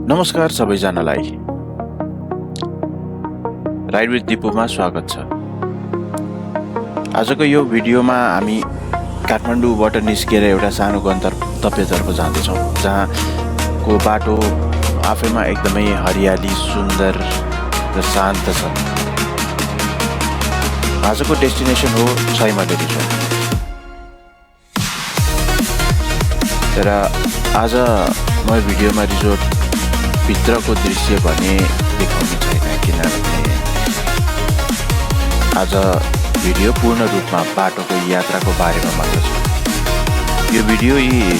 नमस्कार सबैजनालाई ride with दिपुमा स्वागत छ। आजको यो भिडियोमा हामी काठमाडौँबाट निस्किएर एउटा सानो गन्तव्यतर्फ जाँदैछौँ, जहाँको बाटो आफैमा एकदमै हरियाली, सुन्दर र शान्त छ। आजको डेस्टिनेसन हो छैमले रिजोर्ट। तर आज म भिडियोमा रिजोर्ट भित्रको दृश्य भने देखाउने छैन, किनभने आज भिडियो पूर्ण रूपमा बाटोको यात्राको बारेमा मात्र छ। यो भिडियो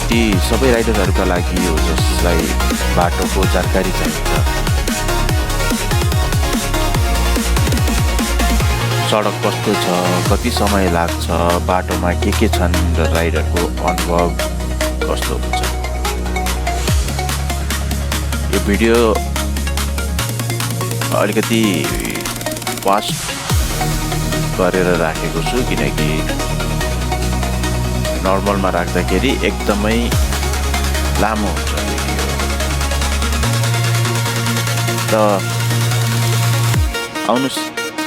ती सबै राइडरहरूका लागि हो जसलाई बाटोको जानकारी चाहिन्छ। सडक कस्तो छ, कति समय लाग्छ, बाटोमा के छन् र राइडरको अनुभव कस्तो हुन्छ। यो भिडियो अलिकति फास्ट गरेर राखेको छु, किनकि नर्मलमा राख्दाखेरि एकदमै लामो हुन्छ भिडियो। त आउनुहोस्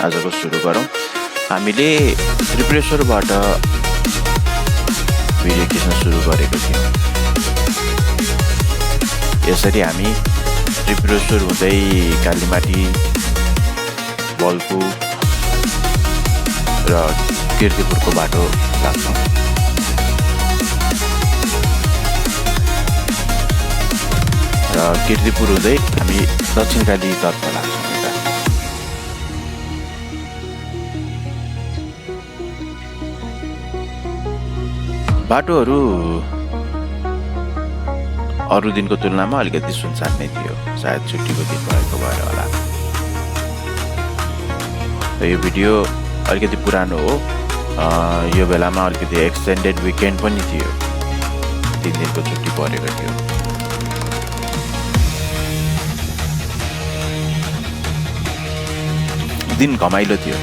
आजको सुरु गरौँ। हामीले त्रिपुरेश्वरबाट भिडियो खिच्न सुरु गरेको थियौँ। यसरी हामी त्रिपुरेश्वर हुँदै कालीमाटी, बल्पु र कीर्तिपुरको बाटो लाग्छौँ। र कीर्तिपुर हुँदै हामी दक्षिणकालीतर्फ लाग्छौँ। बाटोहरू अरू दिनको तुलनामा अलिकति सुनसान नै थियो, सायद छुट्टीको दिन भएको भएर होला। र यो भिडियो अलिकति पुरानो हो, यो बेलामा अलिकति एक्सटेन्डेड विकेन्ड पनि थियो, 3 दिनको छुट्टी परेको थियो। दिन घमाइलो थियो।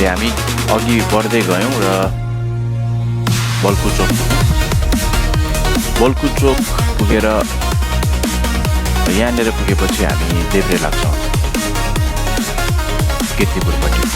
हामी अघि बढ्दै गयौँ र बल्पु चोक पुगेर यहाँनिर पुगेपछि हामी देब्रे लाग्छौँ कीर्तिपुरपट्टि।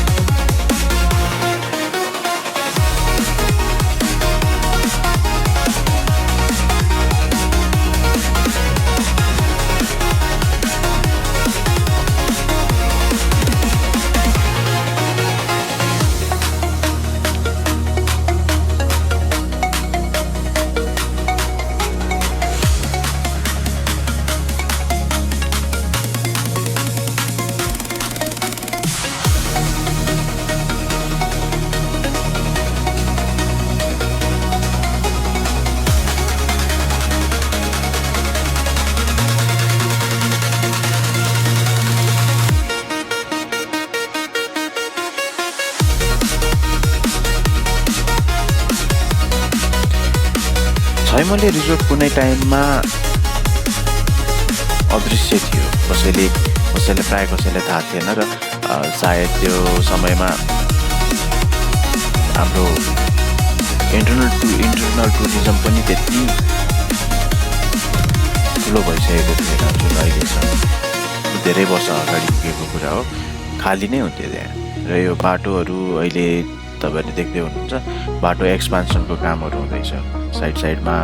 छैमले रिजोर्ट कुनै टाइममा अदृश्य थियो, कसैले थाहा थिएन र सायद त्यो समयमा हाम्रो इन्टरनल टुरिज्म पनि त्यति ठुलो भइसकेको थिएन जुन अहिले छ। धेरै वर्ष अगाडि पुगेको कुरा हो, खाली नै हुन्थ्यो त्यहाँ। र यो बाटोहरू अहिले तपाईँहरूले देख्दै हुनुहुन्छ, बाटो एक्सपान्सनको कामहरू हुँदैछ। साइडमा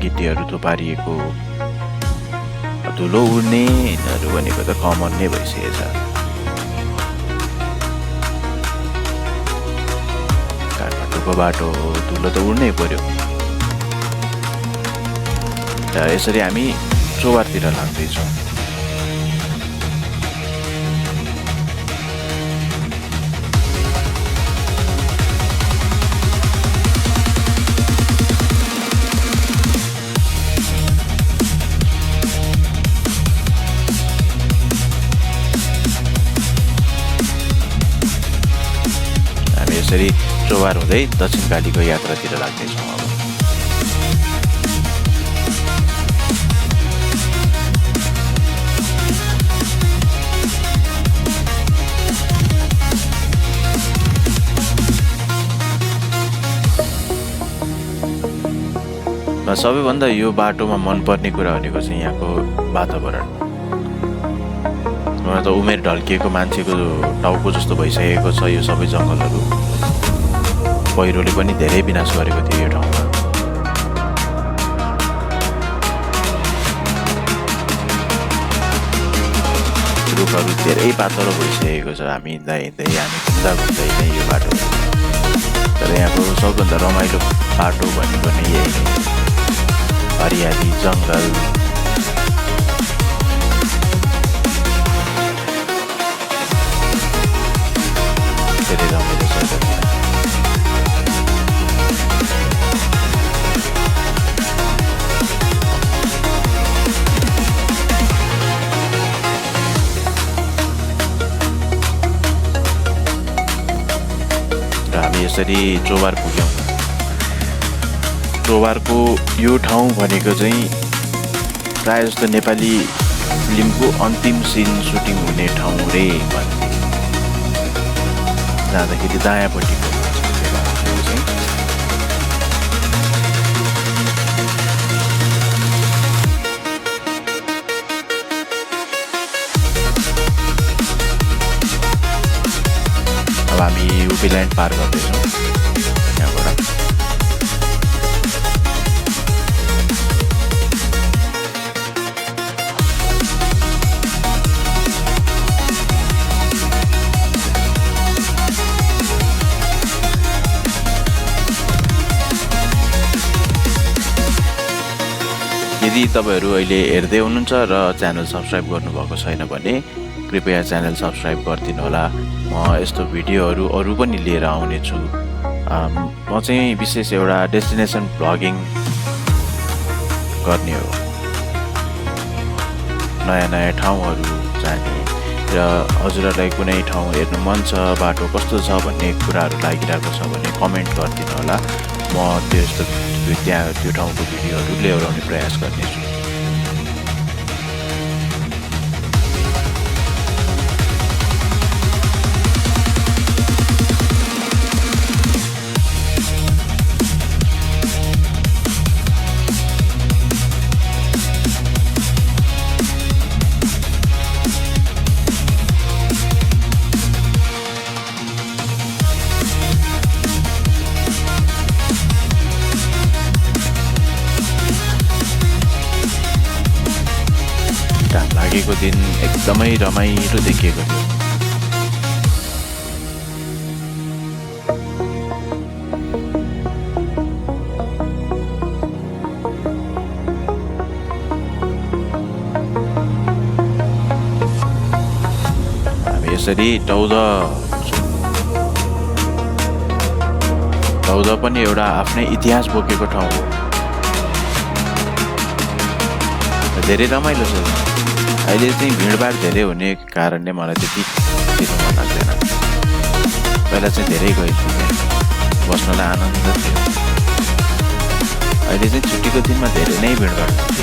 गिटीहरू थुपारिएको, धुलो उड्नेहरू भनेको त कमन नै भइसकेछ। काठमाडौँको बाटो हो, धुलो त उड्नै पर्यो। र यसरी हामी चोबारतिर लाग्दैछौँ। यसरी चोभार हुँदै दक्षिणकालीको यात्रातिर लाग्नेछौँ अब। सबैभन्दा यो बाटोमा मनपर्ने कुरा भनेको चाहिँ यहाँको वातावरण। त उमेर ढल्किएको मान्छेको टाउको जस्तो भइसकेको छ यो सबै जङ्गलहरू। पहिरोले पनि धेरै विनाश गरेको थियो यो ठाउँमा। रुखहरू धेरै पातलो भइसकेको छ। हामी हिँड्दा हिँड्दै हामी घुम्दा घुम्दै नै यो बाटो। तर यहाँको सबभन्दा रमाइलो बाटो भनेको नै यही नै। हरियाली, जङ्गल, धेरै रमाइलो छ। र हामी यसरी चोभार पुग्यौँ। चोभारको यो ठाउँ भनेको चाहिँ प्रायः जस्तो नेपाली फिल्मको अन्तिम सिन सुटिङ हुने ठाउँ रे भन्थे। जाँदाखेरि दायाँपट्टिको अब हामी युपील्यान्ड पार गर्दैछौँ यहाँबाट। यदि तपाईँहरू अहिले हेर्दै हुनुहुन्छ र च्यानल सब्सक्राइब गर्नुभएको छैन भने कृपया च्यानल सब्सक्राइब गरिदिनु होला। म यस्तो भिडियोहरू अरू पनि लिएर आउनेछु। म चाहिँ विशेष एउटा डेस्टिनेसन भ्लगिङ गर्ने हो। नयाँ नयाँ ठाउँहरू जाने र हजुरहरूलाई कुनै ठाउँ हेर्नु मन छ, बाटो कस्तो छ भन्ने कुराहरू लागिरहेको छ भने कमेन्ट गरिदिनु होला। म त्यो ठाउँको भिडियोहरू ल्याउने प्रयास गर्नेछु। लागेको दिन एकदमै रमाइलो देखिएको थियो। हामी यसरी टौदा पनि एउटा आफ्नै इतिहास बोकेको ठाउँ हो। धेरै रमाइलो छ। अहिले चाहिँ भिडभाड धेरै हुने कारणले मलाई त्यति दिनु मन लाग्दैन। पहिला चाहिँ धेरै गएको थिएँ, बस्नलाई आनन्द थियो। अहिले चाहिँ छुट्टीको दिनमा धेरै नै भिडभाड हुन्छ।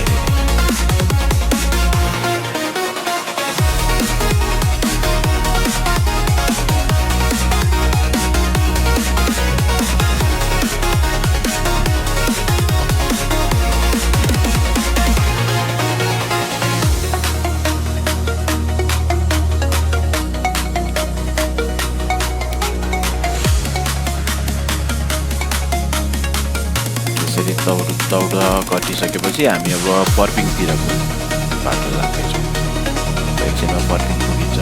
दौड कटिसकेपछि हामी अब पर्पिङतिरको बाटो लाग्दैछौँ। एकछिनमा पर्पिङ पुगिन्छ।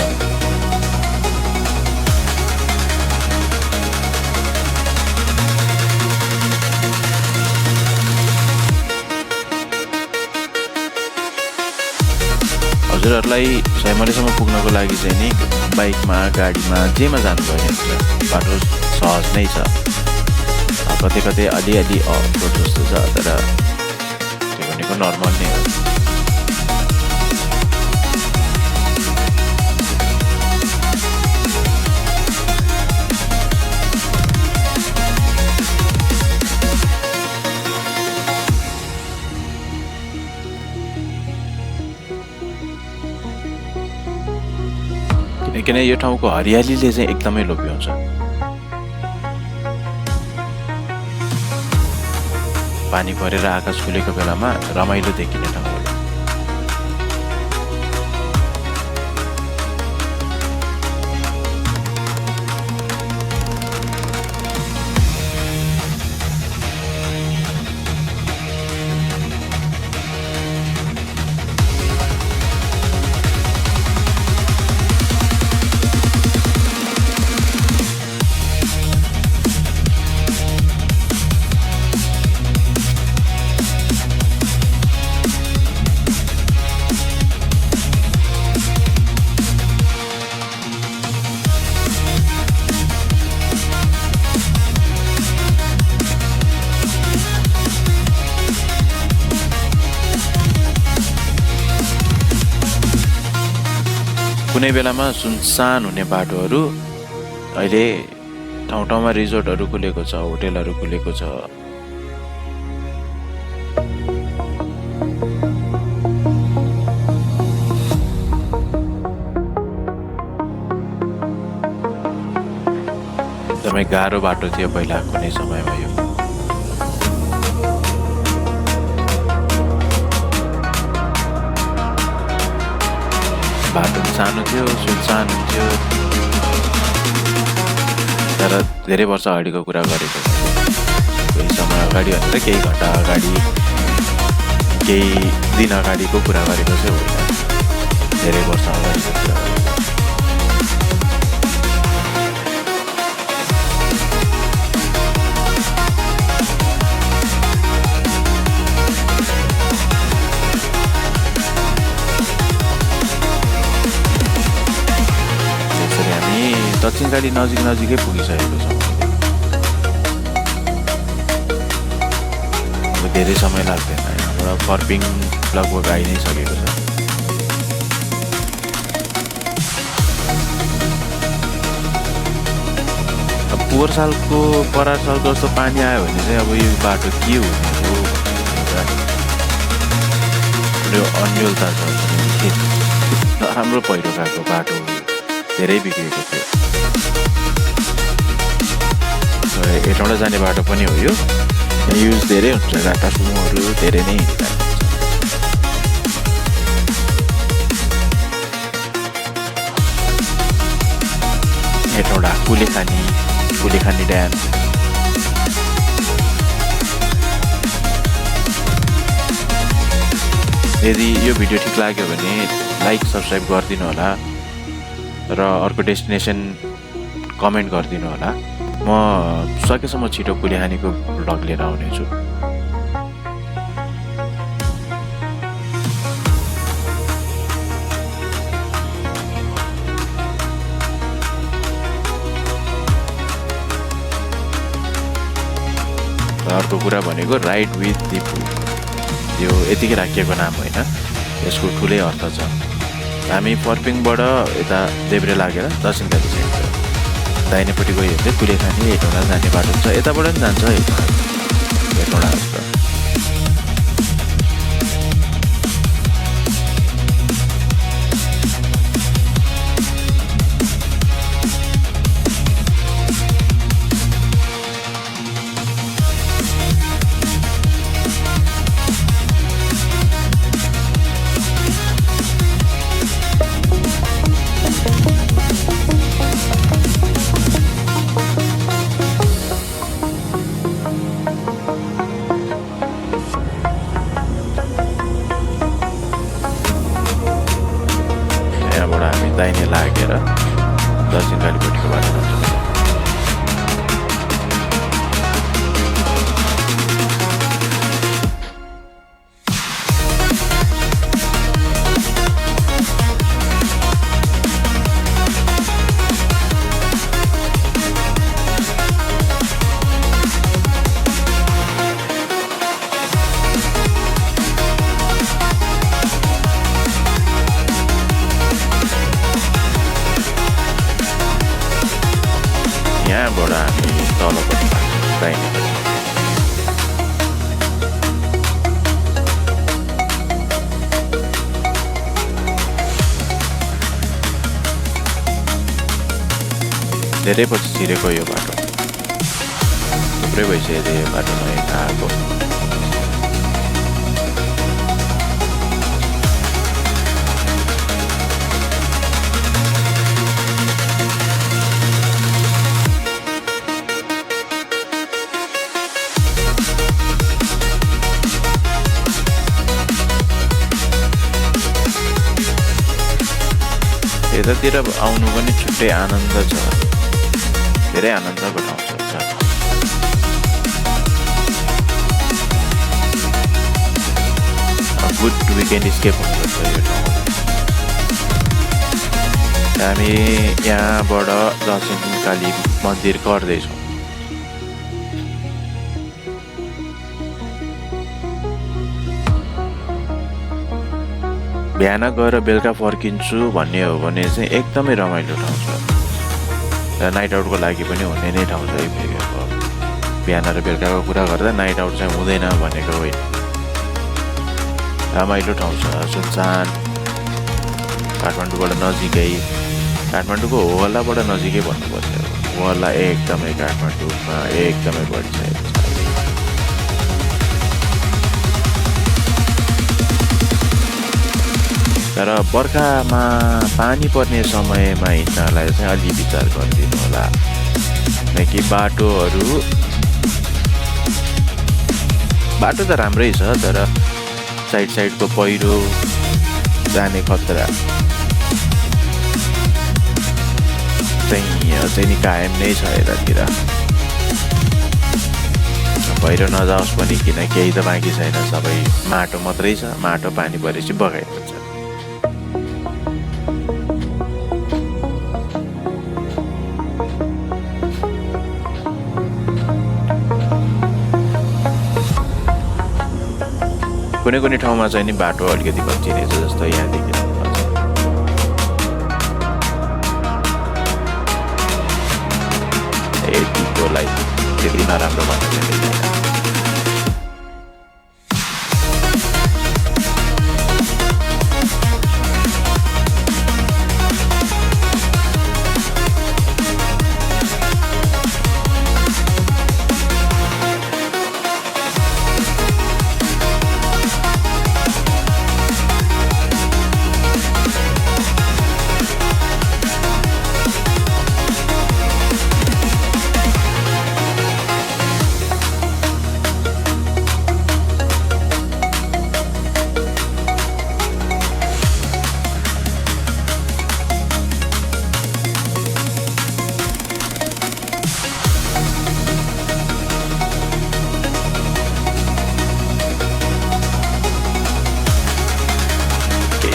हजुरहरूलाई सयमलेसम्म पुग्नको लागि चाहिँ नि बाइकमा, गाडीमा, जेमा जानुभयो हुन्छ। बाटो सहज नै छ। कतै कतै अलिअलि अफरोड जस्तो छ, तर त्यो भनेको नर्मल नै हो। किन यो ठाउँको हरियालीले चाहिँ एकदमै लोभ्याउँछ। पानी परेर आकाश खुलेको बेलामा रमाइलो देखिने ठाउँ हो। कुनै बेलामा सुनसान हुने बाटोहरू अहिले ठाउँ ठाउँमा रिजोर्टहरू खुलेको छ, होटेलहरू खुलेको छ। एकदमै गाह्रो बाटो थियो पहिला कुनै समयमा यो। बाटो सानो थियो, सुनसान हुन्थ्यो। तर धेरै वर्ष अगाडिको कुरा गरेको केही समय अगाडि भनेर केही घन्टा अगाडि, केही दिन अगाडिको कुरा गरेको चाहिँ होइन, धेरै वर्ष अगाडिको कुरा गरेको। दक्षिणकाली नजिकै पुगिसकेको छौँ। अब धेरै समय लाग्दैन, यहाँबाट फर्पिङ लगभग आइ नै सकेको छ। अब पोहोर सालको परार सालको जस्तो पानी आयो भने चाहिँ अब यो बाटो के हुने हो, अन्यलता छ। नराम्रो पहिरो गएको बाटो धेरै बिग्रेको थियो। हेटौँडा जाने बाटो पनि हो यो। युज धेरै हुन्छ, राटा सुमोहरू धेरै नै हेटौँडा, कुलेखानी ड्याम। यदि यो भिडियो ठिक लाग्यो भने लाइक सब्सक्राइब गरिदिनु होला र अर्को डेस्टिनेसन कमेन्ट गरिदिनु होला। म सकेसम्म छिटो कुलेखानीको भ्लग लिएर आउनेछु। अर्को कुरा भनेको राइड विथ दिपु, यो यतिकै राखिएको नाम होइन, यसको ठुलै अर्थ छ। हामी फर्पिङबाट यता देब्रे लागेर दक्षिणकाली साइड दाहिनेपट्टि गयो भने कुलेखानी हेटौँडा जाने बाटो छ। यताबाट पनि जान्छ हेटौँडा। दाहिने लागेर दक्षिणकालीपट्टिको बाटो जान्छ। यहाँबाट हामी तलपट्टि दाहिनेपट्टि। धेरै पछि छिरेको यो बाटो, थुप्रै भइसक्यो यो बाटो नयाँ आएको। यतातिर आउनु पनि छुट्टै आनन्द छ, धेरै आनन्दको ठाउँ छ। गुड विकेन्ड स्केप हुन्छ यो ठाउँ। हामी यहाँबाट दक्षिणकाली मन्दिर गर्दैछौँ। बिहान गएर बेलुका फर्किन्छु भन्ने हो भने चाहिँ एकदमै रमाइलो ठाउँ छ र नाइट आउटको लागि पनि हुने नै ठाउँ छ। बिहान र बेलुकाको कुरा गर्दा नाइट आउट चाहिँ हुँदैन भनेको होइन, रमाइलो ठाउँ छ, सुनसान, काठमाडौँबाट नजिकै, काठमाडौँको होहल्लाबाट नजिकै भन्नुपर्छ। होहल्ला एकदमै काठमाडौँमा एकदमै बढिसकेको छ। तर बर्खामा पानी पर्ने समयमा हिँड्नलाई चाहिँ अलि विचार गरिदिनु होला, किनकि बाटो त राम्रै छ, तर साइडको पहिरो जाने खतरा चाहिँ नि कायम नै छ यतातिर। पहिरो नजाओस् पनि, किन केही त बाँकी छैन, सबै माटो मात्रै छ। माटो पानी परेपछि बगाइन्छ। कुनै ठाउँमा चाहिँ नि बाटो अलिकति बचिरहेछ, जस्तो यहाँ देखिन्छ। यतिकोलाई त्यति नराम्रो भन्नु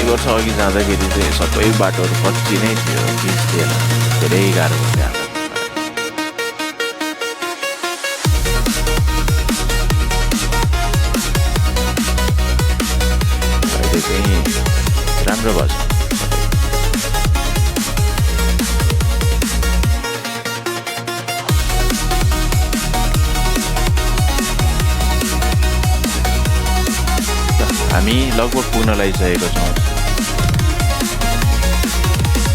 वर्ष अघि जाँदाखेरि चाहिँ सबै बाटोहरू कच्ची नै थियो, पिच थिएन, धेरै गाह्रो हुन्थ्यो। अहिले चाहिँ राम्रो भएछ। हामी लगभग पुग्न लागिसकेको छौँ।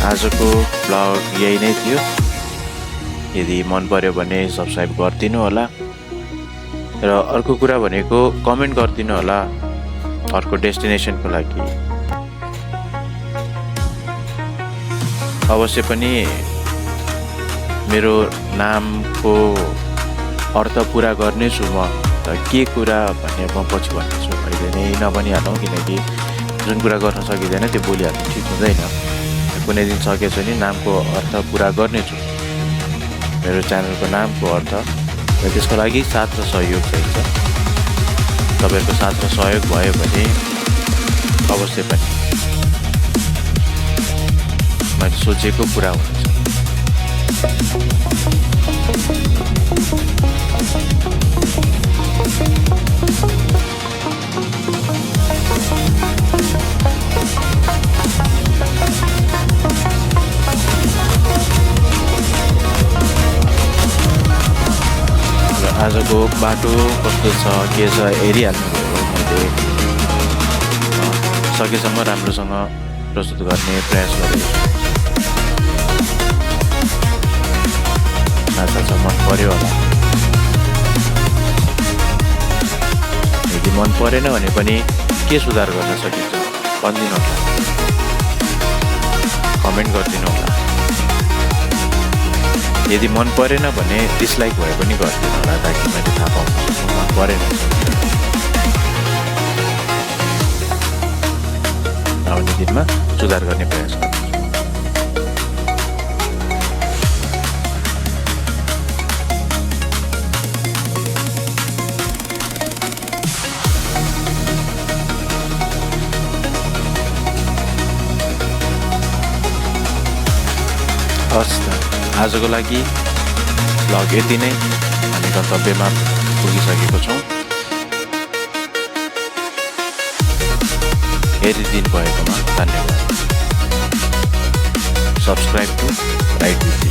आजको ब्लग यही नै थियो। यदि मन पर्यो भने सब्सक्राइब गरिदिनु होला र अर्को कुरा भनेको कमेन्ट गरिदिनु होला अर्को डेस्टिनेसनको लागि। अवश्य पनि मेरो नामको अर्थ पुरा गर्नेछु म, र के कुरा भन्ने म पछि भन्नेछु। अहिले नै नभनिहालौँ, किनकि जुन कुरा गर्न सकिँदैन त्यो बोलिहाल्नु ठिक हुँदैन। कुनै दिन सकेछ भने नामको अर्थ पुरा गर्नेछु, मेरो च्यानलको नामको अर्थ, र त्यसको लागि साथ र सहयोग चाहिन्छ। तपाईँहरूको साथ र सहयोग भयो भने अवश्य पनि मैले सोचेको पुरा हुनेछ। आजको बाटो कस्तो छ के छ हेरिहाल्नुभयो। मैले सकेसम्म राम्रोसँग प्रस्तुत गर्ने प्रयास गरेको छु। छ, मन पर्यो होला। यदि मन परेन भने पनि के सुधार गर्न सकिन्छ भनिदिनु होला, कमेन्ट गरिदिनु होला। यदि मन परेन भने डिसलाइक भए पनि गरिदिनु होला, ताकि मैले थाहा पाउन सक्छु मन परेन। आउने दिनमा सुधार गर्ने प्रयास गर्छु। हस् त, आजको लागि भ्लग यति नै। हामी गन्तव्यमा पुगिसकेको छौँ। हेरिदिनु भएकोमा धन्यवाद। Subscribe to right with